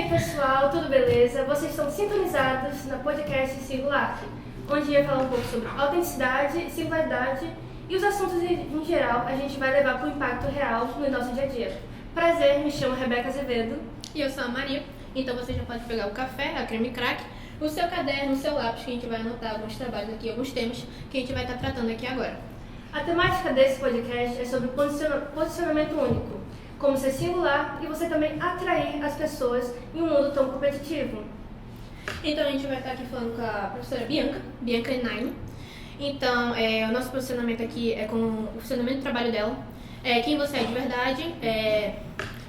aí, pessoal, tudo beleza? Vocês estão sintonizados na podcast Singular, onde ia falar um pouco sobre autenticidade, singularidade e os assuntos em geral a gente vai levar para o impacto real no nosso dia a dia. Prazer, me chamo Rebeca Azevedo. E eu sou a Maria. Então você já pode pegar o café, a creme crack, o seu caderno, o seu lápis, que a gente vai anotar alguns trabalhos aqui, alguns temas que a gente vai estar tratando aqui agora. A temática desse podcast é sobre posicionamento único, como ser singular e você também atrair as pessoas em um mundo tão competitivo. Então a gente vai estar aqui falando com a professora Bianca Naime. Então o nosso posicionamento aqui é com o funcionamento do trabalho dela, quem você é de verdade,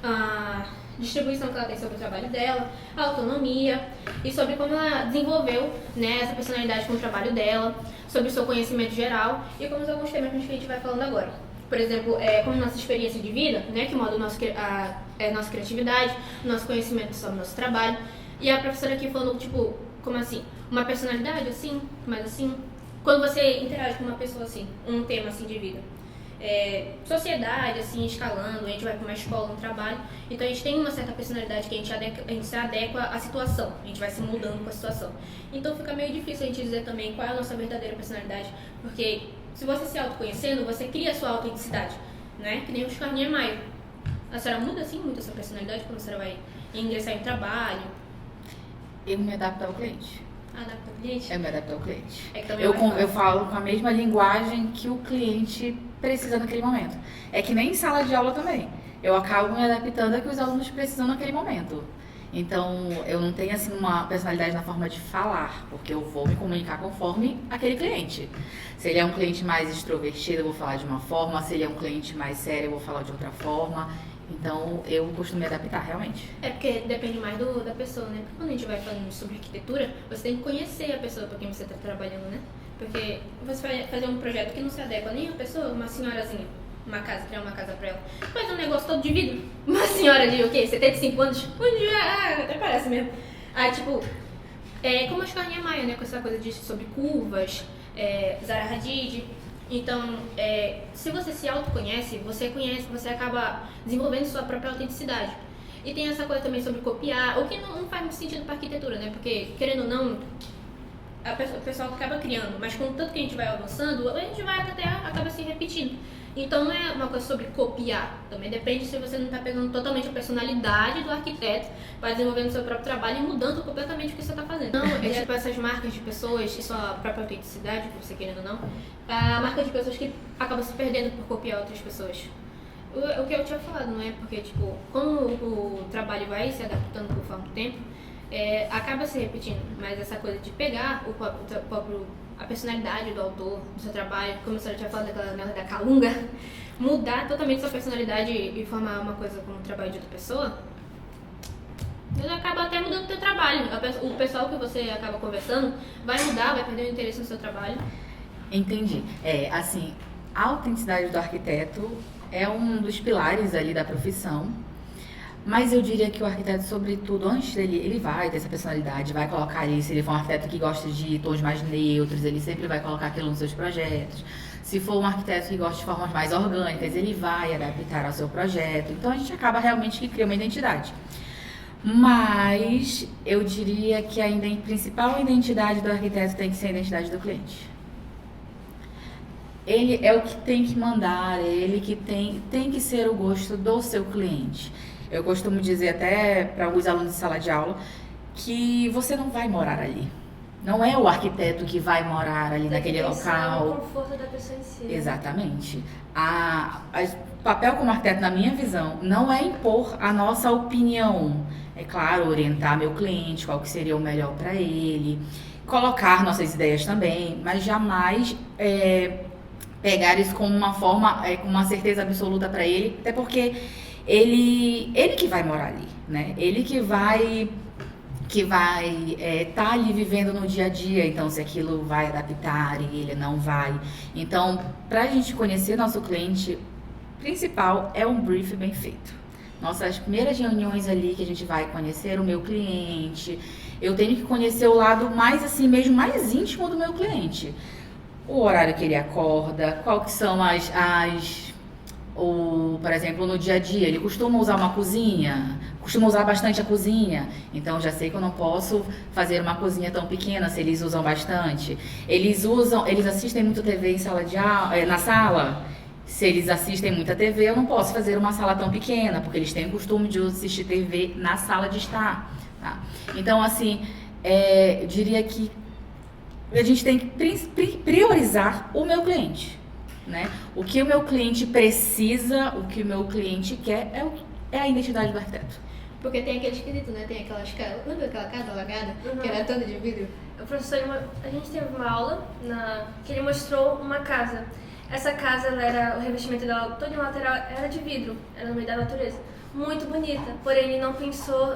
a distribuição que ela tem sobre o trabalho dela, a autonomia e sobre como ela desenvolveu, né, essa personalidade com o trabalho dela, sobre o seu conhecimento geral e como alguns temas que a gente vai falando agora. Por exemplo, como nossa experiência de vida, né, que molda a nossa criatividade, nosso conhecimento sobre o nosso trabalho. E a professora aqui falando, tipo, como assim? Uma personalidade assim, mas assim, quando você interage com uma pessoa assim, um tema assim de vida. Sociedade, assim, escalando, a gente vai para uma escola, um trabalho, então a gente tem uma certa personalidade que a gente se adequa à situação, a gente vai se mudando com a situação. Então fica meio difícil a gente dizer também qual é a nossa verdadeira personalidade, porque se você se autoconhecendo, você cria a sua autenticidade, né? Que nem o Oscar Niemeyer. A senhora muda, assim, muito a sua personalidade quando a senhora vai ingressar em trabalho? Eu me adapto ao cliente. Adapta ao cliente? Eu me adapto ao cliente. Eu falo com a mesma linguagem que o cliente precisa naquele momento. É que nem em sala de aula também. Eu acabo me adaptando ao que os alunos precisam naquele momento. Então, eu não tenho assim uma personalidade na forma de falar, porque eu vou me comunicar conforme aquele cliente. Se ele é um cliente mais extrovertido, eu vou falar de uma forma. Se ele é um cliente mais sério, eu vou falar de outra forma. Então, eu costumo me adaptar, realmente. É porque depende mais da pessoa, né? Porque quando a gente vai falando sobre arquitetura, você tem que conhecer a pessoa para quem você está trabalhando, né? Porque você vai fazer um projeto que não se adequa nem a pessoa, uma senhorazinha, criar uma casa para ela. Faz um negócio todo de vidro. Uma senhora de, 75 anos? Até parece mesmo. Aí, tipo, como a Oscar Niemeyer, né? Com essa coisa sobre curvas, Zaha Hadid. Então, se você se autoconhece, você acaba desenvolvendo sua própria autenticidade. E tem essa coisa também sobre copiar, o que não faz muito sentido para arquitetura, né? Porque, querendo ou não, o pessoal acaba criando, mas com o tanto que a gente vai avançando, a gente vai até acaba se repetindo. Então, não é uma coisa sobre copiar, também depende se você não está pegando totalmente a personalidade do arquiteto, vai desenvolvendo seu próprio trabalho e mudando completamente o que você está fazendo. Então, tipo essas marcas de pessoas e sua própria autenticidade, você querendo ou não, a marca de pessoas que acabam se perdendo por copiar outras pessoas. O que eu tinha falado, não é? Porque, tipo, como o trabalho vai se adaptando conforme o tempo, acaba se repetindo, mas essa coisa de pegar a personalidade do autor, do seu trabalho, como a senhora tinha falado da Calunga, mudar totalmente sua personalidade e formar uma coisa como o trabalho de outra pessoa, ele acaba até mudando o teu trabalho. O pessoal que você acaba conversando vai mudar, vai perder o interesse no seu trabalho. Entendi. Assim, a autenticidade do arquiteto é um dos pilares ali da profissão. Mas eu diria que o arquiteto, sobretudo, antes dele, ele vai ter essa personalidade, vai colocar ali, se ele for um arquiteto que gosta de tons mais neutros, ele sempre vai colocar aquilo nos seus projetos. Se for um arquiteto que gosta de formas mais orgânicas, ele vai adaptar ao seu projeto. Então, a gente acaba realmente que cria uma identidade. Mas eu diria que a principal identidade do arquiteto tem que ser a identidade do cliente. Ele é o que tem que mandar, ele que tem que ser o gosto do seu cliente. Eu costumo dizer até para alguns alunos de sala de aula que você não vai morar ali. Não é o arquiteto que vai morar ali naquele local. O conforto da pessoa em si. Exatamente. O papel como arquiteto, na minha visão, não é impor a nossa opinião. É claro, orientar meu cliente, qual que seria o melhor para ele, colocar nossas ideias também, mas jamais pegar isso como uma forma, com uma certeza absoluta para ele, até porque ele que vai morar ali, né? Ele que vai tá ali vivendo no dia a dia, então se aquilo vai adaptar e ele não vai. Então, para a gente conhecer nosso cliente, principal é um brief bem feito. Nossas primeiras reuniões ali que a gente vai conhecer o meu cliente, eu tenho que conhecer o lado mais assim mesmo, mais íntimo do meu cliente. O horário que ele acorda, qual que são Ou, por exemplo, no dia a dia, ele costuma usar uma cozinha, costuma usar bastante a cozinha, então já sei que eu não posso fazer uma cozinha tão pequena se eles usam bastante. Eles assistem muito TV em sala de aula, na sala. Se eles assistem muita TV, eu não posso fazer uma sala tão pequena, porque eles têm o costume de assistir TV na sala de estar. Tá? Então, assim, eu diria que a gente tem que priorizar o meu cliente. Né? O que o meu cliente precisa, o que o meu cliente quer é a identidade do arquiteto. Porque tem aquele esquisito, né? Tem aquelas casas, lembra aquela casa alagada, que era toda de vidro? O professor, a gente teve uma aula que ele mostrou uma casa. Essa casa, o revestimento dela todo em lateral era de vidro, era no meio da natureza. Muito bonita, porém ele não pensou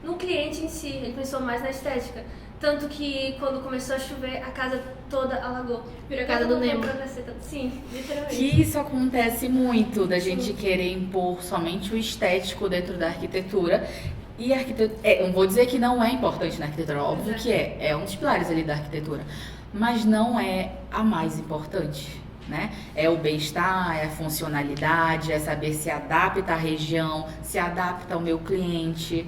no cliente em si, ele pensou mais na estética. Tanto que quando começou a chover, a casa toda alagou. Virou a casa do Nemo. Sim, literalmente. Que isso acontece muito, da gente querer impor somente o estético dentro da arquitetura. E a arquitetura, não vou dizer que não é importante na arquitetura, óbvio que é um dos pilares ali da arquitetura. Mas não é a mais importante, né? É o bem-estar, é a funcionalidade, é saber se adapta à região, se adapta ao meu cliente.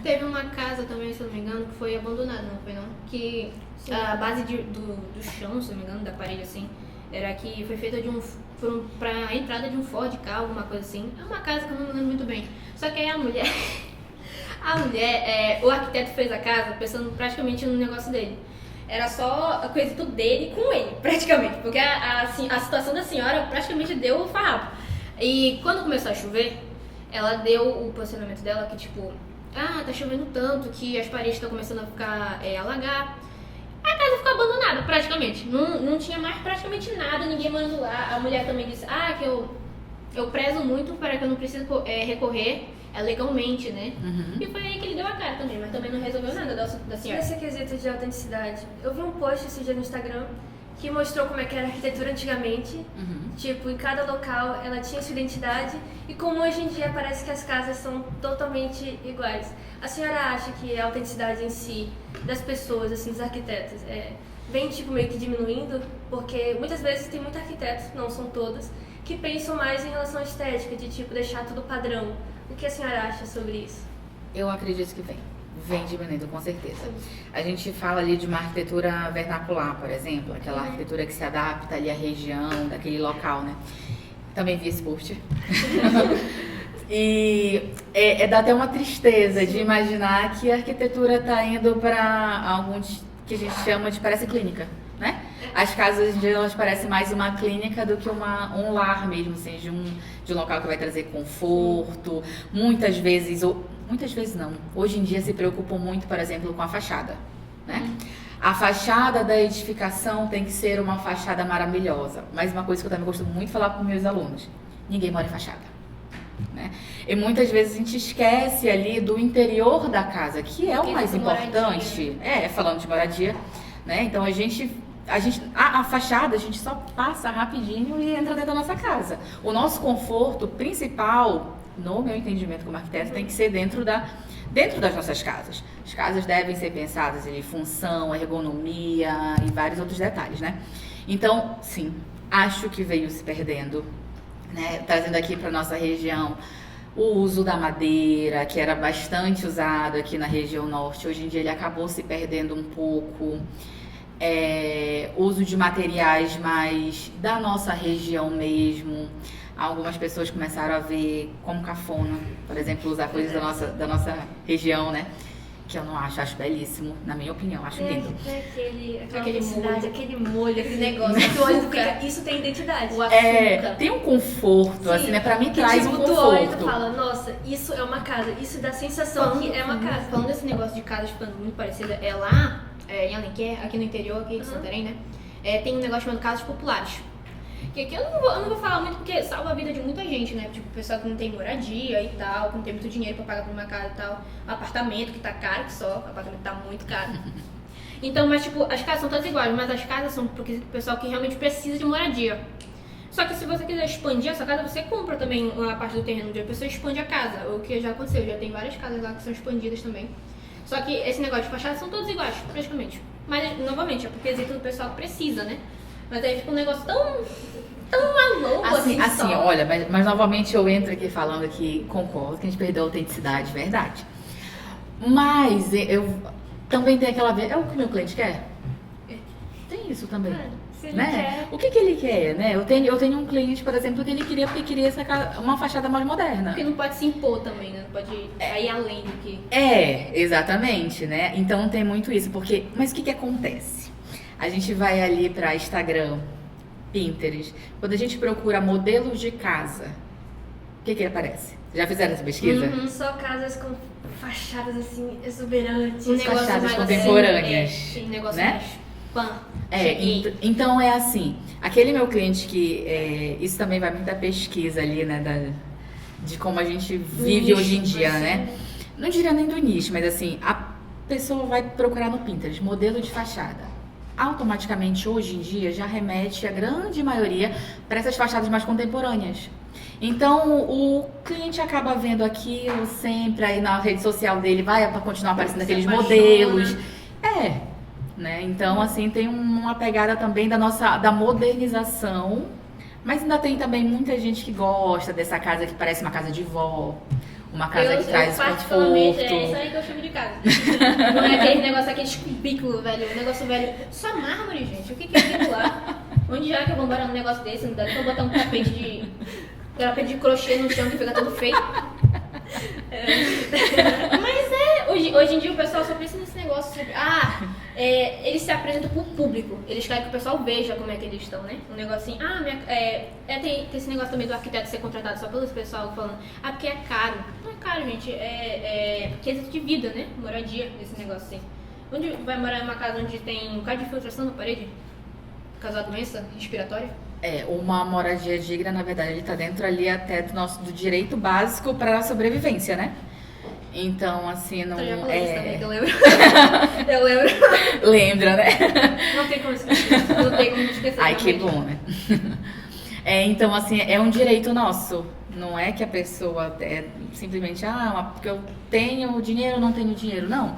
Teve uma casa também, se eu não me engano, que foi abandonada, não foi não? Que a base do chão, se eu não me engano, da parede assim, era que foi feita pra entrada de um Ford Ka, alguma coisa assim. É uma casa que eu não me lembro muito bem. Só que aí o arquiteto fez a casa pensando praticamente no negócio dele. Era só a coisa dele com ele, praticamente. Porque a situação da senhora praticamente deu o farrapo. E quando começou a chover, ela deu o posicionamento dela que tipo... tá chovendo tanto que as paredes estão começando a ficar alagar. A casa ficou abandonada praticamente. Não tinha mais praticamente nada, ninguém morando lá. A mulher também disse, que eu prezo muito para que eu não precise recorrer legalmente, né? Uhum. E foi aí que ele deu a cara também, mas também não resolveu nada da senhora. Nesse quesito de autenticidade, eu vi um post esse dia no Instagram que mostrou como é que era a arquitetura antigamente. Uhum. Tipo, em cada local ela tinha sua identidade e como hoje em dia parece que as casas são totalmente iguais. A senhora acha que a autenticidade em si das pessoas, assim, dos arquitetos, vem tipo meio que diminuindo? Porque muitas vezes tem muitos arquitetos, não são todos, que pensam mais em relação à estética, de tipo deixar tudo padrão. O que a senhora acha sobre isso? Eu acredito que vem diminuindo, com certeza. A gente fala ali de uma arquitetura vernacular, por exemplo, aquela arquitetura que se adapta ali à região, daquele local, né? Também vi esse post. E dá até uma tristeza de imaginar que a arquitetura está indo para alguns que a gente chama de parece clínica, né? As casas hoje em dia elas parecem mais uma clínica do que um lar mesmo, assim, de um local que vai trazer conforto. Muitas vezes não. Hoje em dia se preocupam muito, por exemplo, com a fachada, né? A fachada da edificação tem que ser uma fachada maravilhosa. Mas uma coisa que eu também gosto muito de falar para os meus alunos: ninguém mora em fachada, né? E muitas vezes a gente esquece ali do interior da casa, que é o mais importante. Falando de moradia, né? Então a fachada a gente só passa rapidinho e entra dentro da nossa casa. O nosso conforto principal, no meu entendimento como arquiteto, tem que ser dentro das nossas casas. As casas devem ser pensadas em função, ergonomia e vários outros detalhes, né? Então, sim, acho que veio se perdendo, né? Trazendo aqui para nossa região o uso da madeira, que era bastante usado aqui na região norte. Hoje em dia ele acabou se perdendo um pouco. Uso de materiais mais da nossa região mesmo. Algumas pessoas começaram a ver como cafona, por exemplo, usar coisas da nossa região, né? Que eu não acho belíssimo, na minha opinião, acho lindo. Aquele molho, aquele negócio. Isso tem identidade. O açúcar. Tem um conforto, sim, assim, né? Pra mim traz um conforto. Tu olha e tu fala, nossa, isso é uma casa. Isso dá a sensação que é uma casa. Falando desse negócio de casa ficando muito parecida, lá em Alenquer, aqui no interior, aqui de Santarém, né? Tem um negócio chamado casas populares. Que aqui eu não vou falar muito porque salva a vida de muita gente, né? Tipo, o pessoal que não tem moradia e tal, que não tem muito dinheiro pra pagar por uma casa e tal. Apartamento que tá caro que só, o apartamento tá muito caro. Então, mas tipo, as casas são todas iguais, mas as casas são pro pessoal que realmente precisa de moradia. Só que se você quiser expandir a sua casa, você compra também a parte do terreno onde a pessoa expande a casa. O que já aconteceu, já tem várias casas lá que são expandidas também. Só que esse negócio de fachada são todos iguais, praticamente. Mas, novamente, é porque quesito do pessoal que precisa, né? Mas aí fica um negócio tão tão maluco Assim, só. olha, mas novamente eu entro aqui falando que concordo que a gente perdeu a autenticidade, verdade. Mas eu também tenho aquela vez. É o que o meu cliente quer? Tem isso também. Se ele Né? quer. O que ele quer, né? Eu tenho um cliente, por exemplo, que ele queria porque queria uma fachada mais moderna. Porque não pode se impor também, né? Não pode ir além do que... Exatamente, né? Então tem muito isso, porque... Mas o que acontece? A gente vai ali para Instagram, Pinterest, quando a gente procura modelos de casa, o que aparece? Já fizeram essa pesquisa? Só casas com fachadas assim, exuberantes. Um negócio fachadas mais contemporâneas, assim, negócio né? mais pan. Então é assim, aquele meu cliente que, isso também vai muito da pesquisa ali, né, de como a gente vive nicho, hoje em dia, assim. né? Não diria nem do nicho, mas assim, a pessoa vai procurar no Pinterest, modelo de fachada. Automaticamente, hoje em dia, já remete a grande maioria para essas fachadas mais contemporâneas. Então, o cliente acaba vendo aquilo sempre, aí na rede social dele vai continuar aparecendo aqueles modelos. Né? Então, assim, tem uma pegada também da modernização, mas ainda tem também muita gente que gosta dessa casa que parece uma casa de vó, uma casa que traz particularmente, conforto. é isso aí que eu chamo de casa. Não é aquele negócio, aquele cubículo, velho, um negócio velho, só mármore, gente, o que é aquilo lá? Onde já que eu vou morar num negócio desse? Não dá pra botar um tapete de crochê no chão que fica todo feio. Mas hoje em dia o pessoal só pensa nesse negócio sobre... eles se apresentam pro público. Eles querem que o pessoal veja como é que eles estão, né? Um negócio assim... tem esse negócio também do arquiteto ser contratado só pelo pessoal falando... porque é caro. Não é caro, gente. É quesito de vida, né? Moradia, esse negócio assim. Onde vai morar em uma casa onde tem um bocado de filtração na parede? Causar doença respiratória? Uma moradia digna, na verdade, ele tá dentro ali até do direito básico para a sobrevivência, né? Então, assim, não Eu já falei isso também, que eu lembro. Lembra, né? Não tem como esquecer. Não tem como esquecer. Ai, que realmente. bom, né? Então, assim, é um direito nosso. Não é que a pessoa simplesmente, porque eu tenho dinheiro ou não tenho dinheiro. Não.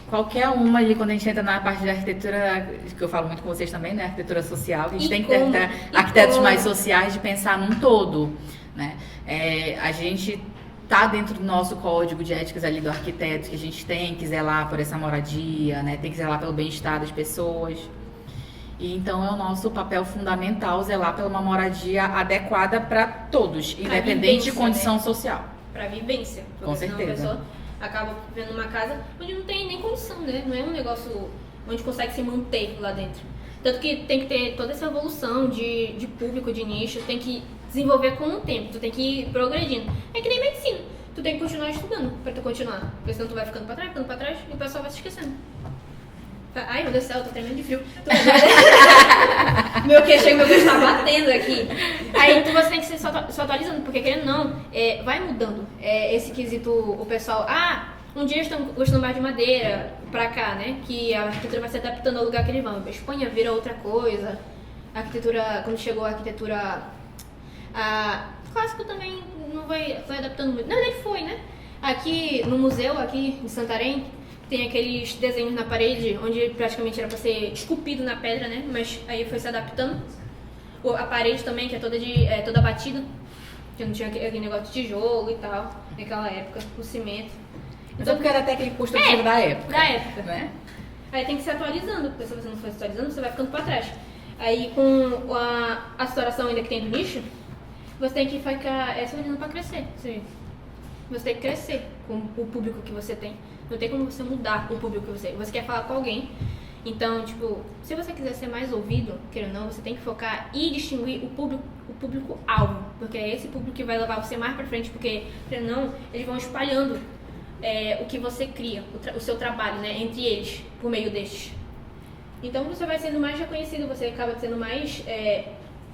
Qualquer uma ali, quando a gente entra na parte da arquitetura, que eu falo muito com vocês também, né? Arquitetura social, a gente tem que ter arquitetos mais sociais de pensar num todo, né? A gente tá dentro do nosso código de éticas ali do arquiteto, que a gente tem que zelar por essa moradia, né? Tem que zelar pelo bem-estar das pessoas. E então é o nosso papel fundamental zelar pela uma moradia adequada para todos, independente de condição social. Para vivência. Com senão certeza. A pessoa acaba vivendo numa casa onde não tem nem condição, né? Não é um negócio onde consegue se manter lá dentro. Tanto que tem que ter toda essa evolução de público, de nicho, tem que desenvolver com o tempo, tu tem que ir progredindo. É que nem medicina, tu tem que continuar estudando pra tu continuar, porque senão tu vai ficando pra trás e o pessoal vai se esquecendo. Ai, meu Deus do céu, eu tô tremendo de frio. Meu queixo tá batendo aqui. Aí você tem que se atualizando, porque querendo ou não, vai mudando esse quesito, o pessoal... um dia estão gostando mais de madeira pra cá, né? Que a arquitetura vai se adaptando ao lugar que eles vão. A Espanha vira outra coisa. A arquitetura, quando chegou a arquitetura... clássico também não foi adaptando muito. Na verdade foi, né? Aqui no museu, aqui em Santarém, tem aqueles desenhos na parede, onde praticamente era pra ser esculpido na pedra, né? Mas aí foi se adaptando. A parede também, que é toda batida. Que não tinha aquele negócio de tijolo e tal, naquela época, o cimento. Então, porque era técnico construtivo da época. Da época. Né? Aí tem que se atualizando, porque se você não for se atualizando, você vai ficando pra trás. Aí com a situação ainda que tem do nicho, você tem que ficar se olhando pra crescer. Você tem que crescer com o público que você tem. Não tem como você mudar o público que você quer falar com alguém. Então, tipo, se você quiser ser mais ouvido, querendo ou não, você tem que focar e distinguir o público-alvo. Porque é esse público que vai levar você mais pra frente, porque, querendo ou não, eles vão espalhando o que você cria, o seu trabalho, né, entre eles, por meio destes. Então você vai sendo mais reconhecido, você acaba sendo mais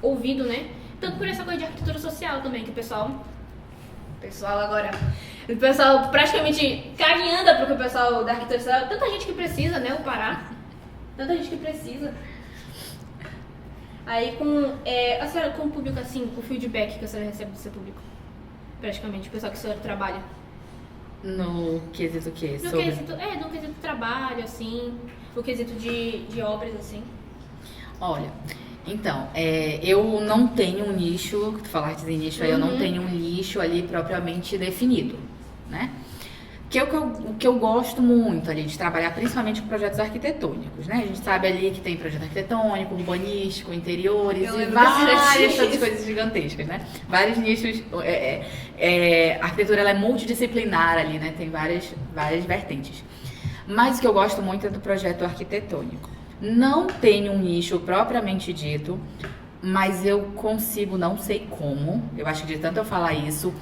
ouvido, né? Tanto por essa coisa de arquitetura social também, que o pessoal praticamente caminhando para o pessoal da arquitetura social, tanta gente que precisa, né, o Pará, tanta gente que precisa. Aí a senhora com o público assim, o feedback que a senhora recebe do seu público, praticamente, o pessoal que a senhora trabalha. No quesito o quê? No quesito trabalho, assim, o quesito de obras, assim. Olha, Então, eu não tenho um nicho, tu falaste em nicho aí, eu não tenho um nicho ali propriamente definido, né? O que eu gosto muito ali de trabalhar, principalmente com projetos arquitetônicos, né? A gente sabe ali que tem projeto arquitetônico, urbanístico, interiores e várias outras coisas gigantescas, né? Vários nichos. A arquitetura ela é multidisciplinar ali, né? Tem várias vertentes. Mas o que eu gosto muito é do projeto arquitetônico. Não tenho um nicho propriamente dito, mas eu consigo, não sei como, eu acho que de tanto eu falar isso,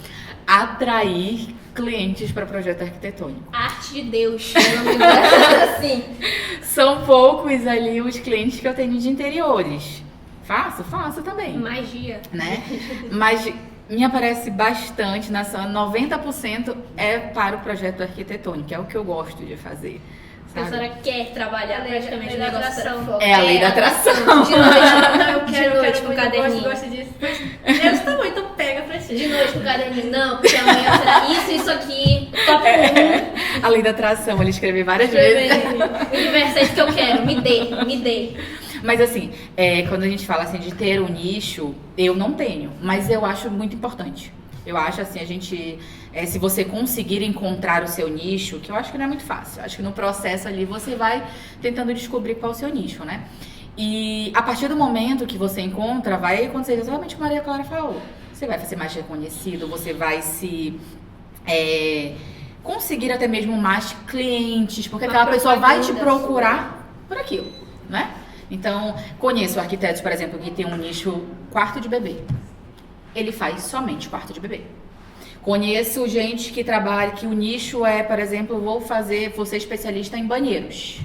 atrair clientes para projeto arquitetônico. Arte de Deus, eu não me assim. São poucos ali os clientes que eu tenho de interiores. Faço também. Magia. Né? Mas me aparece bastante, 90% é para o projeto arquitetônico, que é o que eu gosto de fazer. A senhora quer trabalhar praticamente lei da no atração. É a lei da atração. De noite, Eu de noite com o muito, caderninho. gosto disso. Deus tá muito, pega pra ti. De noite com o caderninho. Não, porque amanhã será isso aqui. Top 1. A lei da atração, ele escrevi várias vezes. O universo é isso que eu quero. Me dê. Mas assim, quando a gente fala assim de ter um nicho, eu não tenho, mas eu acho muito importante. Eu acho assim, se você conseguir encontrar o seu nicho, que eu acho que não é muito fácil, eu acho que no processo ali você vai tentando descobrir qual é o seu nicho, né? E a partir do momento que você encontra, vai acontecer exatamente o que a Maria Clara falou. Você vai ser mais reconhecido, você vai conseguir até mesmo mais clientes, porque aquela pessoa vai te procurar por aquilo, né? Então, conheço arquitetos, por exemplo, que tem um nicho quarto de bebê. Ele faz somente quarto de bebê. Conheço gente que trabalha, que o nicho é, por exemplo, vou ser especialista em banheiros.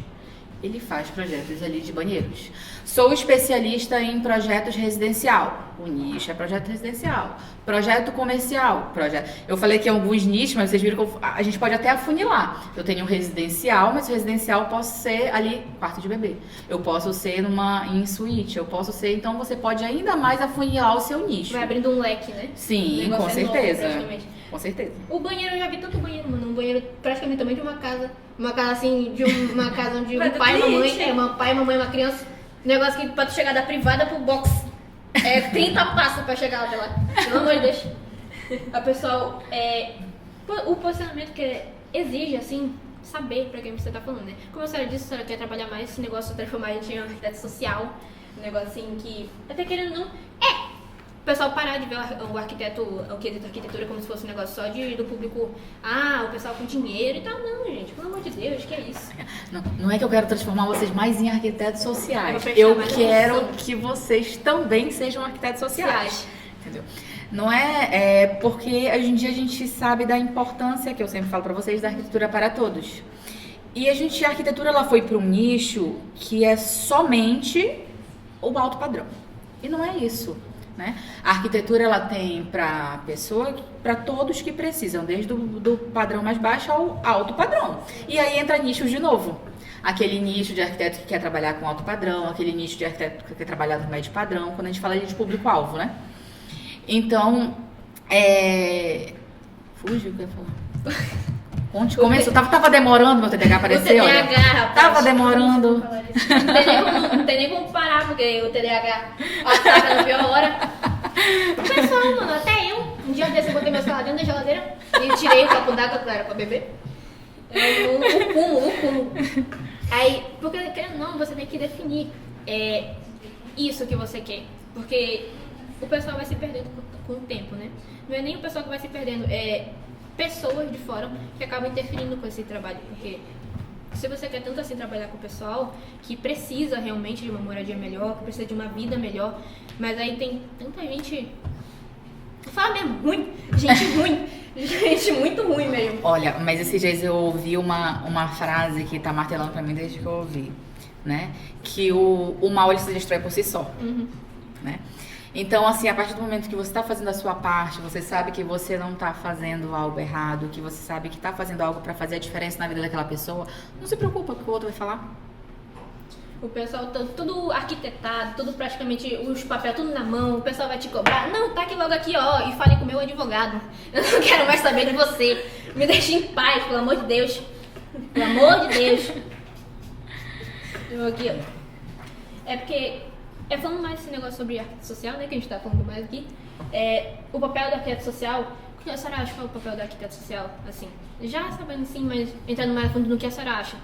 Ele faz projetos ali de banheiros. Sou especialista em projetos residencial. O nicho é projeto residencial. Projeto comercial. Eu falei que alguns nichos, mas vocês viram que a gente pode até afunilar. Eu tenho um residencial, mas o residencial eu posso ser ali quarto de bebê. Eu posso ser em suíte. Eu posso ser... Então você pode ainda mais afunilar o seu nicho. Vai abrindo um leque, né? Sim, com certeza. Com certeza. O banheiro, eu já vi tanto banheiro, mano. Um banheiro praticamente também de uma casa. Uma casa assim, uma casa onde um pai e mamãe, pai, mamãe e uma criança. Um negócio que pra tu chegar da privada pro box 30 passos pra chegar até lá. Pelo amor de Deus. A pessoa, o posicionamento que exige, assim, saber pra quem você tá falando, né? Como a senhora disse, a senhora quer trabalhar mais esse negócio de transformar a gente em um arquiteto social. Um negócio assim que, até querendo não... O pessoal parar de ver o quesito arquitetura como se fosse um negócio só do público, o pessoal com dinheiro e tal. Não, gente, pelo amor de Deus, que é isso? Não é que eu quero transformar vocês mais em arquitetos sociais. Eu quero que vocês também sejam arquitetos sociais. Entendeu? Não porque hoje em dia a gente sabe da importância, que eu sempre falo pra vocês, da arquitetura para todos. E a arquitetura ela foi para um nicho que é somente o alto padrão. E não é isso. Né? A arquitetura ela tem para todos que precisam, desde do padrão mais baixo ao alto padrão. E aí entra nichos de novo. Aquele nicho de arquiteto que quer trabalhar com alto padrão, aquele nicho de arquiteto que quer trabalhar com médio padrão, quando a gente fala de público-alvo, né? Então, fugiu o que eu ia falar. Onde começou? Tava demorando meu TDAH aparecer, olha. O TDAH, rapaz. Tava demorando. Não tem nem como parar, porque o TDAH ataca na pior hora. Pessoal, mano, até eu. Um dia desse eu botei meu celular dentro da geladeira e tirei o copo d'água, claro, pra beber. O cúmulo. Aí, porque querendo ou não, você tem que definir isso que você quer. Porque o pessoal vai se perdendo com o tempo, né? Não é nem o pessoal que vai se perdendo, pessoas de fora que acabam interferindo com esse trabalho, porque se você quer tanto assim trabalhar com o pessoal que precisa realmente de uma moradia melhor, que precisa de uma vida melhor, mas aí tem tanta gente, fala mesmo, gente muito ruim mesmo. Olha, mas esses dias eu ouvi uma frase que tá martelando pra mim desde que eu ouvi, né? Que o mal ele se destrói por si só, né? Então, assim, a partir do momento que você está fazendo a sua parte, você sabe que você não está fazendo algo errado, que você sabe que está fazendo algo para fazer a diferença na vida daquela pessoa, não se preocupa com o que o outro vai falar. O pessoal tá tudo arquitetado, tudo praticamente, os papéis tudo na mão, o pessoal vai te cobrar. Não, tá aqui logo aqui, ó, e fale com o meu advogado. Eu não quero mais saber de você. Me deixe em paz, pelo amor de Deus. Pelo amor de Deus. Eu aqui, ó. É porque Falando mais desse negócio sobre arquiteto social, né, que a gente tá falando mais aqui, o papel do arquiteto social, o que a senhora acha que é o papel do arquiteto social, assim? Já sabendo sim, mas entrando mais a fundo no que a senhora acha.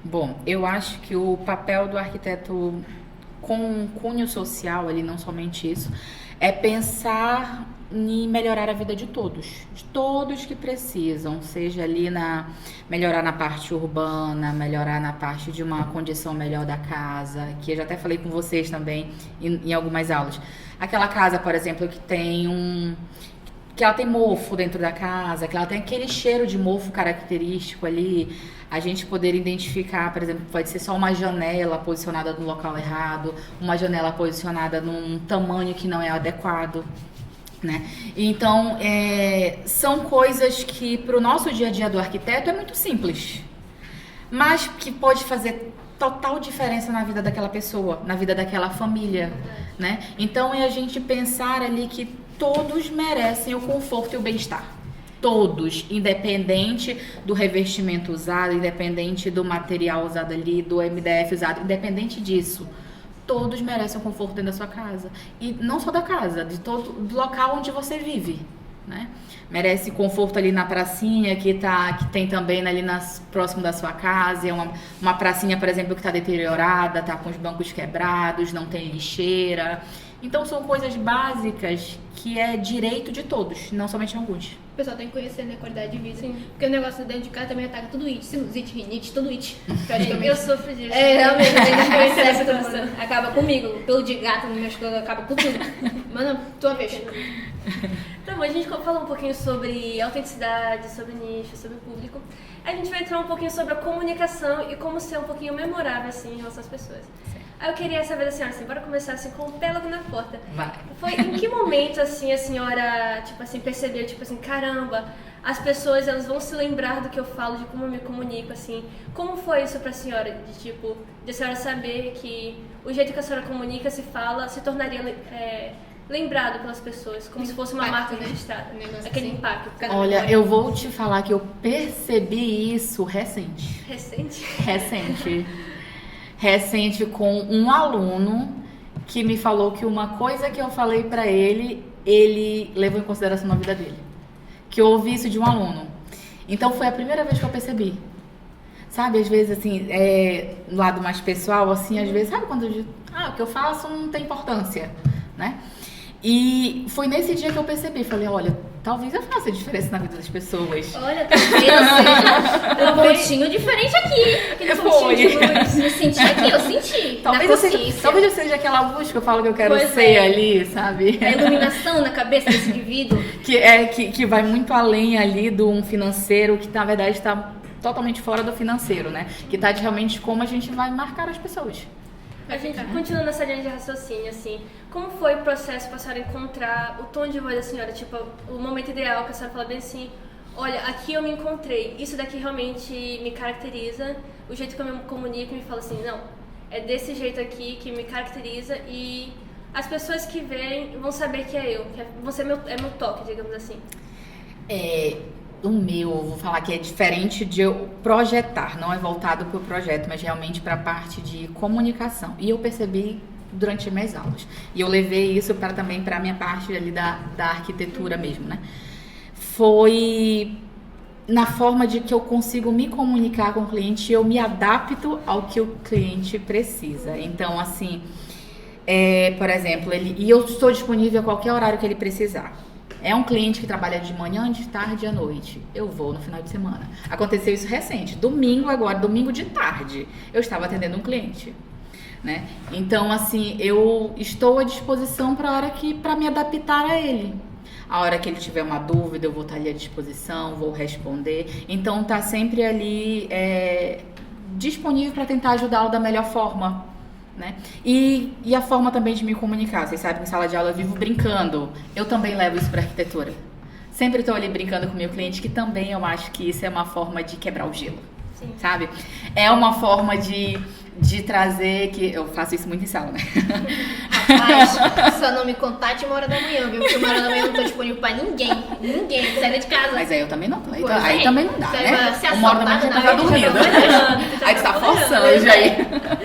Bom, eu acho que o papel do arquiteto com cunho social, ali, não somente isso, é pensar em melhorar a vida de todos que precisam, seja ali melhorar na parte urbana, melhorar na parte de uma condição melhor da casa, que eu já até falei com vocês também em algumas aulas. Aquela casa, por exemplo, que ela tem mofo dentro da casa, que ela tem aquele cheiro de mofo característico ali, a gente poder identificar, por exemplo, pode ser só uma janela posicionada no local errado, uma janela posicionada num tamanho que não é adequado, né? Então, são coisas que para o nosso dia a dia do arquiteto é muito simples, mas que pode fazer total diferença na vida daquela pessoa, na vida daquela família, né? Então, é a gente pensar ali que todos merecem o conforto e o bem-estar. Todos, independente do revestimento usado, independente do material usado ali, do MDF usado, independente disso. Todos merecem o conforto dentro da sua casa. E não só da casa, do local onde você vive, né? Merece conforto ali na pracinha que tem também ali próximo da sua casa. É uma pracinha, por exemplo, que está deteriorada, está com os bancos quebrados, não tem lixeira. Então são coisas básicas que é direito de todos, não somente alguns. O pessoal tem que conhecer, né, a qualidade de vida. Sim. Porque o negócio dentro de casa também ataca tudo it, sinusite, rinite, tudo it. Praticamente. Eu sofro disso. Realmente, tem que conhecer essa situação. Acaba comigo, pelo de gato no meu escola, acaba com tudo. Mano, tua vez. Tá bom, a gente falou um pouquinho sobre autenticidade, sobre nicho, sobre público. A gente vai entrar um pouquinho sobre a comunicação e como ser um pouquinho memorável, assim, em relação às pessoas. Aí eu queria saber da senhora, assim, bora começar assim com o pé logo na porta. Vai. Foi em que momento, assim, a senhora, tipo assim, percebeu, tipo assim, caramba, as pessoas, elas vão se lembrar do que eu falo, de como eu me comunico, assim. Como foi isso pra senhora, de a senhora saber que o jeito que a senhora comunica, se fala, se tornaria lembrado pelas pessoas, como se fosse uma marca registrada, aquele assim. impacto. Olha, eu vou te falar que eu percebi isso recente. Recente com um aluno que me falou que uma coisa que eu falei pra ele levou em consideração na vida dele. Que eu ouvi isso de um aluno. Então foi a primeira vez que eu percebi. Sabe, às vezes assim, no lado mais pessoal, assim, às vezes, sabe quando eu digo, o que eu faço não tem importância, né? E foi nesse dia que eu percebi, falei, olha, talvez eu faça diferença na vida das pessoas. Olha, talvez eu um pontinho diferente aqui. Aquele pontinho de luz. Eu senti aqui, eu senti. Talvez eu seja aquela luz que eu falo que eu quero ser ali, sabe? A iluminação na cabeça desse indivíduo. Que vai muito além ali do um financeiro, que na verdade está totalmente fora do financeiro, né? Que está realmente como a gente vai marcar as pessoas. A gente continua nessa linha de raciocínio, assim, como foi o processo para a senhora encontrar o tom de voz da senhora, tipo, o momento ideal que a senhora fala bem assim, olha, aqui eu me encontrei, isso daqui realmente me caracteriza, o jeito que eu me comunico me fala assim, não, é desse jeito aqui que me caracteriza e as pessoas que veem vão saber que é eu, que você é meu toque, digamos assim. O meu, eu vou falar que é diferente de eu projetar, não é voltado para o projeto, mas realmente para a parte de comunicação. E eu percebi durante as minhas aulas. E eu levei isso também para a minha parte ali da arquitetura mesmo, né? Foi na forma de que eu consigo me comunicar com o cliente e eu me adapto ao que o cliente precisa. Então, assim, por exemplo, e eu estou disponível a qualquer horário que ele precisar. É um cliente que trabalha de manhã, de tarde e à noite. Eu vou no final de semana. Aconteceu isso recente. Domingo de tarde, eu estava atendendo um cliente, né? Então, assim, eu estou à disposição para me adaptar a ele. A hora que ele tiver uma dúvida, eu vou estar ali à disposição, vou responder. Então, tá sempre ali disponível para tentar ajudá-lo da melhor forma. Né? E a forma também de me comunicar. Vocês sabem que em sala de aula eu vivo brincando. Eu também levo isso para arquitetura. Sempre estou ali brincando com o meu cliente, que também eu acho que isso é uma forma de quebrar o gelo. Sim. Sabe? É uma forma de trazer, que eu faço isso muito em sala, né? Rapaz, só não me contate 1h da manhã, viu? Porque 1h da manhã eu não tô disponível pra ninguém. Ninguém. Sai de casa. Mas aí eu também não tô. Aí, Pois aí é. também não dá, Você né? vai ser 1h da manhã já assaltado tá na dormindo. Aí tu tá forçando já aí.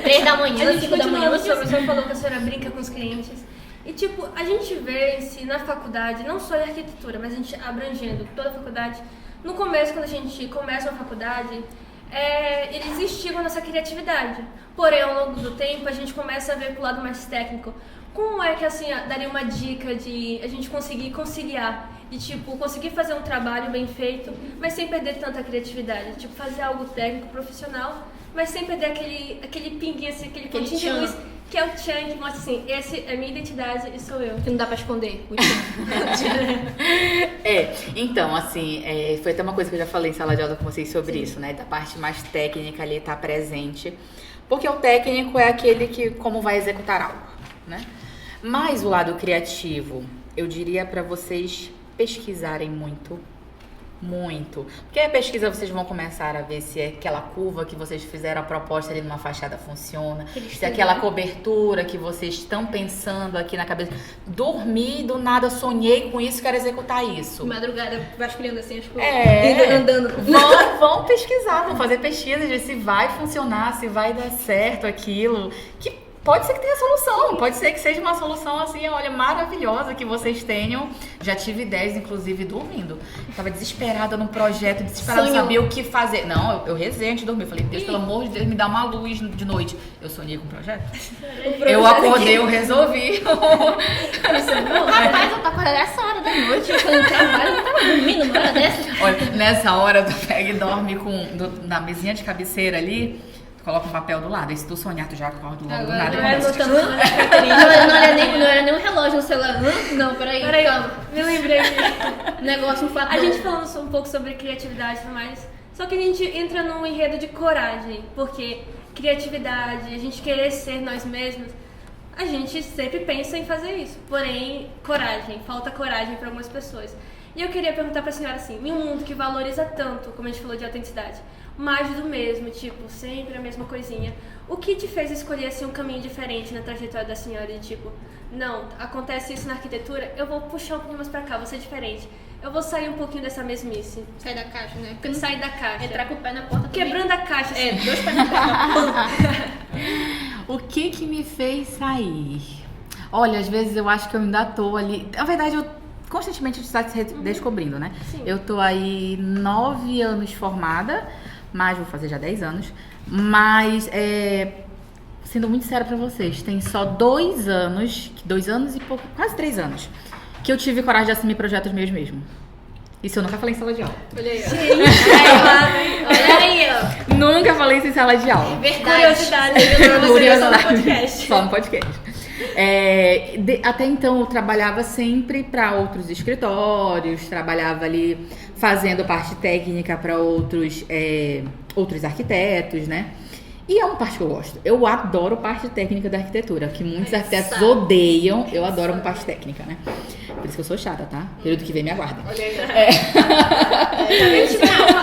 3 da manhã, A gente 5 da manhã. continuando sobre, a senhora falou que a senhora brinca com os clientes. E tipo, a gente vê em si na faculdade, não só em arquitetura, mas a gente abrangendo toda a faculdade. No começo, quando a gente começa uma faculdade, eles instigam a nossa criatividade. Porém, ao longo do tempo, a gente começa a ver pro lado mais técnico. Como é que, assim, daria uma dica de a gente conseguir conciliar? De, tipo, conseguir fazer um trabalho bem feito, mas sem perder tanta criatividade. Tipo, fazer algo técnico, profissional, mas sem perder aquele pinguinho, assim, aquele pontinho de luz, que é o tchan, que mostra assim, esse é a minha identidade e sou eu. Que não dá pra esconder. Então, assim, foi até uma coisa que eu já falei em sala de aula com vocês sobre isso, né? Da parte mais técnica ali tá presente. Porque o técnico é aquele que, como vai executar algo, né? Mas o lado criativo, eu diria pra vocês pesquisarem muito. Porque a pesquisa vocês vão começar a ver se aquela curva que vocês fizeram a proposta ali numa fachada funciona, se aquela cobertura que vocês estão pensando aqui na cabeça. Dormi, do nada sonhei com isso, quero executar isso. Madrugada, vasculhando assim as coisas. Andando. Vão pesquisar, vão fazer pesquisa de se vai funcionar, se vai dar certo aquilo. Que pode ser que tenha solução, pode ser que seja uma solução assim, olha, maravilhosa que vocês tenham. Já tive ideias, inclusive, dormindo. Tava desesperada no projeto, desesperada, não sabia o que fazer. Não, eu rezei antes de dormir. Falei, Deus, pelo amor de Deus, me dá uma luz de noite. Eu sonhei com o projeto. Eu acordei, eu resolvi. Rapaz, eu tô acordada essa hora da noite, eu fui no trabalho, eu tava dormindo uma hora dessa. Olha, nessa hora tu pega e dorme na mesinha de cabeceira ali. Coloca um papel do lado. E se tu sonhar, tu já acorda logo do nada. Não era nem um relógio no celular. Não, peraí, calma. Me lembrei. Negócio, um fator. A gente falando um pouco sobre criatividade e tudo mais, só que a gente entra num enredo de coragem, porque criatividade, a gente querer ser nós mesmos, a gente sempre pensa em fazer isso. Porém, coragem, falta coragem para algumas pessoas. E eu queria perguntar pra senhora assim, em um mundo que valoriza tanto, como a gente falou de autenticidade, mais do mesmo, tipo, sempre a mesma coisinha. O que te fez escolher assim, um caminho diferente na trajetória da senhora? E tipo, não, acontece isso na arquitetura, eu vou puxar um pouquinho mais pra cá, vou ser diferente. Eu vou sair um pouquinho dessa mesmice. Sai da caixa, né? Porque sair da caixa. Entrar com o pé na porta também. Quebrando a caixa. Assim. 2 pés na porta. O que me fez sair? Olha, às vezes eu acho que eu ainda tô ali... Na verdade, eu constantemente estou se descobrindo, né? Sim. Eu tô aí 9 anos formada, mas vou fazer já 10 anos. Mas, sendo muito séria pra vocês, tem só 2 anos, 2 anos e pouco, quase 3 anos, que eu tive coragem de assumir projetos meus mesmo. Isso eu nunca falei em sala de aula. Olha aí, ó. Olha aí, ó. Nunca falei isso em sala de aula. Verdade. Curiosidade. Só no podcast. Até então eu trabalhava sempre para outros escritórios, trabalhava ali fazendo parte técnica para outros arquitetos, né? E é uma parte que eu gosto. Eu adoro parte técnica da arquitetura, que muitos arquitetos odeiam. Eu adoro uma parte técnica, né? Por isso que eu sou chata, tá? Período que vem me aguarda. Olha aí.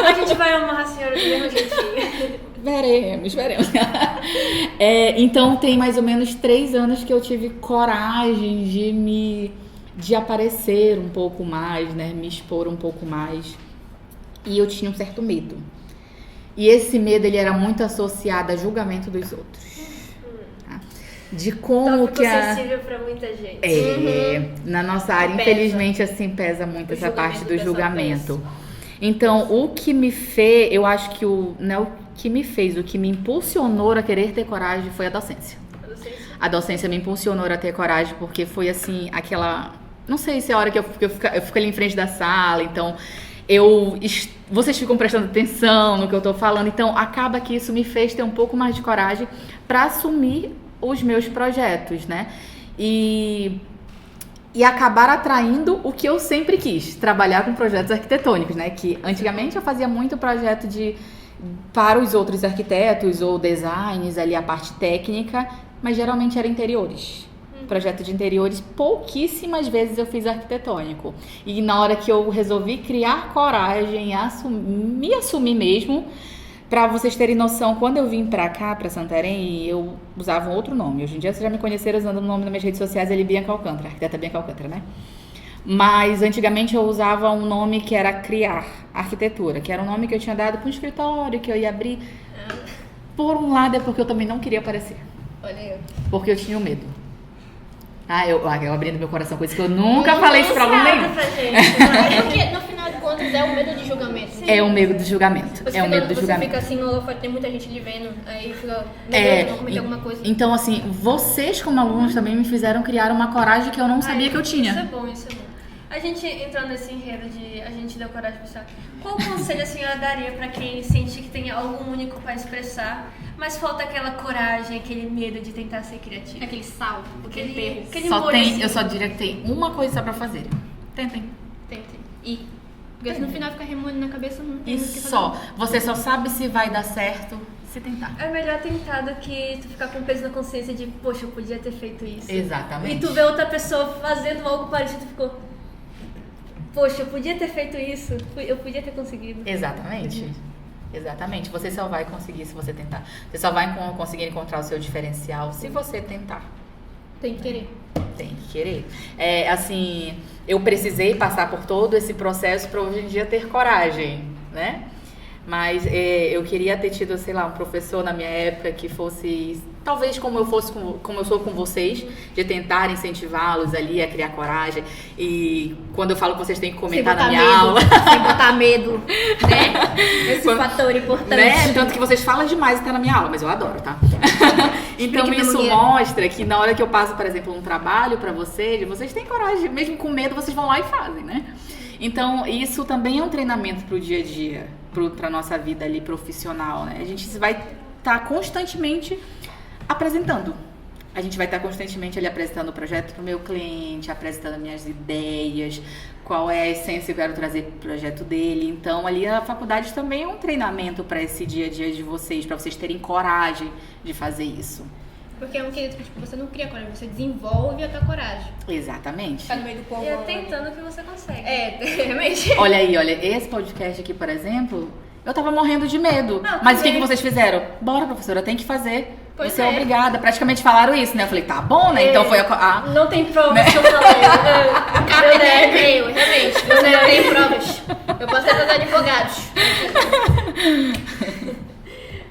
A gente vai amar a senhora do mesmo jeitinho. Veremos. Então tem mais ou menos 3 anos que eu tive coragem de aparecer um pouco mais, né? Me expor um pouco mais. E eu tinha um certo medo. E esse medo, ele era muito associado a julgamento dos outros. Tá? De como tópico sensível pra muita gente. Na nossa área, infelizmente, assim, pesa muito essa parte do julgamento. Então, o que me fez, eu acho que o que me impulsionou a querer ter coragem foi a docência. A docência me impulsionou a ter coragem porque foi, assim, aquela... Não sei se é a hora que eu fico ali em frente da sala, então... Vocês ficam prestando atenção no que eu tô falando, então acaba que isso me fez ter um pouco mais de coragem para assumir os meus projetos, né? E acabar atraindo o que eu sempre quis, trabalhar com projetos arquitetônicos, né? Que antigamente eu fazia muito projeto para os outros arquitetos ou designs, ali a parte técnica, mas geralmente era interiores. Projeto de interiores, pouquíssimas vezes eu fiz arquitetônico. E na hora que eu resolvi criar coragem, me assumir mesmo, Pra vocês terem noção, quando eu vim pra cá, pra Santarém, eu usava um outro nome. Hoje em dia vocês já me conheceram usando o nome nas minhas redes sociais, ele Bianca Alcântara, arquiteta Bianca Alcântara, né? Mas antigamente eu usava um nome que era Criar Arquitetura, que era um nome que eu tinha dado para um escritório, que eu ia abrir. Por um lado é porque eu também não queria aparecer. Olha eu. Porque eu tinha medo. Eu abrindo meu coração com isso que eu nunca falei isso pra aluno nenhum. Porque no final de contas é o medo de julgamento. É o medo do julgamento. Você é o medo do você julgamento. fica assim no holofote, tem muita gente lhe vendo, aí fica, meu Deus, eu vou cometer alguma coisa. Então, assim, vocês como alunos também me fizeram criar uma coragem que eu não sabia que eu tinha. Isso é bom, isso é bom. A gente entrando nesse enredo de a gente deu coragem de pensar, qual conselho a senhora daria para quem sente que tem algo único para expressar, mas falta aquela coragem, aquele medo de tentar ser criativo? Aquele sal, aquele perro. Eu só diria que tem uma coisa pra fazer. Tentem. E porque se no final ficar remoendo na cabeça, não tem E muito o que fazer. só. Você só sabe se vai dar certo se tentar. É melhor tentar do que tu ficar com peso na consciência de, poxa, eu podia ter feito isso. Exatamente. E tu vê outra pessoa fazendo algo parecido e tu ficou, poxa, eu podia ter feito isso, eu podia ter conseguido. Exatamente. Exatamente. Você só vai conseguir se você tentar. Você só vai conseguir encontrar o seu diferencial se você tentar. Tem que querer. Tem que querer. Assim, eu precisei passar por todo esse processo para hoje em dia ter coragem, né? Mas eu queria ter tido, sei lá, um professor na minha época que fosse, talvez como eu sou com vocês, de tentar incentivá-los ali a criar coragem. E quando eu falo que vocês têm que comentar na minha aula... Sem botar medo, né? Esse fator importante. Né? Tanto que vocês falam demais e tá na minha aula, mas eu adoro, tá? Então isso mostra que na hora que eu passo, por exemplo, um trabalho pra vocês têm coragem, mesmo com medo, vocês vão lá e fazem, né? Então isso também é um treinamento pro dia a dia, pra nossa vida ali profissional, né? A gente vai estar constantemente apresentando. A gente vai estar constantemente ali apresentando o projeto pro meu cliente, apresentando minhas ideias, qual é a essência que eu quero trazer pro projeto dele. Então, ali a faculdade também é um treinamento para esse dia a dia de vocês, para vocês terem coragem de fazer isso. Porque é um quesito que você não cria coragem, você desenvolve a tua coragem. Exatamente. Tá no meio do povo. E é tentando que você consegue. Realmente. Olha aí, esse podcast aqui, por exemplo, eu tava morrendo de medo. Mas o que vocês fizeram? Bora, professora, tem que fazer. Pois você é obrigada. Praticamente falaram isso, né? Eu falei, tá bom, né? Então foi a... Não tem provas que eu falei. Realmente. Você não tem provas. Eu posso ter dos advogados.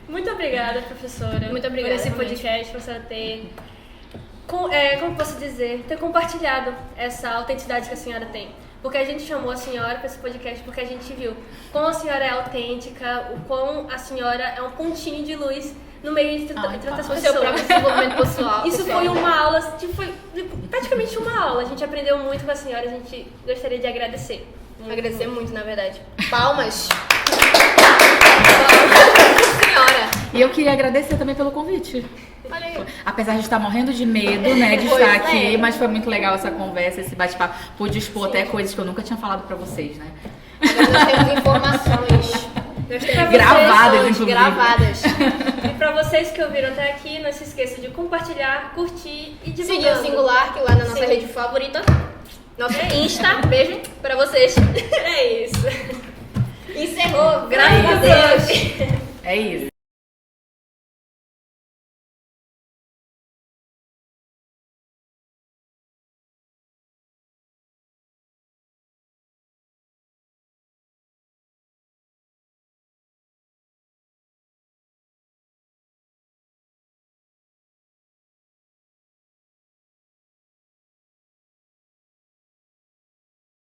Muito obrigada, professora. Muito obrigada, por esse realmente. podcast, por você ter, como posso dizer, ter compartilhado essa autenticidade que a senhora tem. Porque a gente chamou a senhora para esse podcast porque a gente viu como a senhora é autêntica, o quão a senhora é um pontinho de luz no meio de tantas O pessoas. seu próprio desenvolvimento pessoal. Isso foi uma aula, foi praticamente uma aula. A gente aprendeu muito com a senhora, a gente gostaria de agradecer. Agradecer muito, na verdade. Palmas. Senhora. E eu queria agradecer também pelo convite. Olha aí. Apesar de estar morrendo de medo, né, de estar aqui, mas foi muito legal essa conversa, esse bate-papo. Pude expor até coisas que eu nunca tinha falado pra vocês, né? Agora nós temos informações. Nós temos Gravadas, informações inclusive. gravadas. E pra vocês que ouviram até aqui, não se esqueça de compartilhar, curtir e Seguir divulgar. o Singular, que lá na nossa Sim. rede favorita. Nosso Insta. Beijo pra vocês. É isso. Encerrou. Graças a Deus. É isso.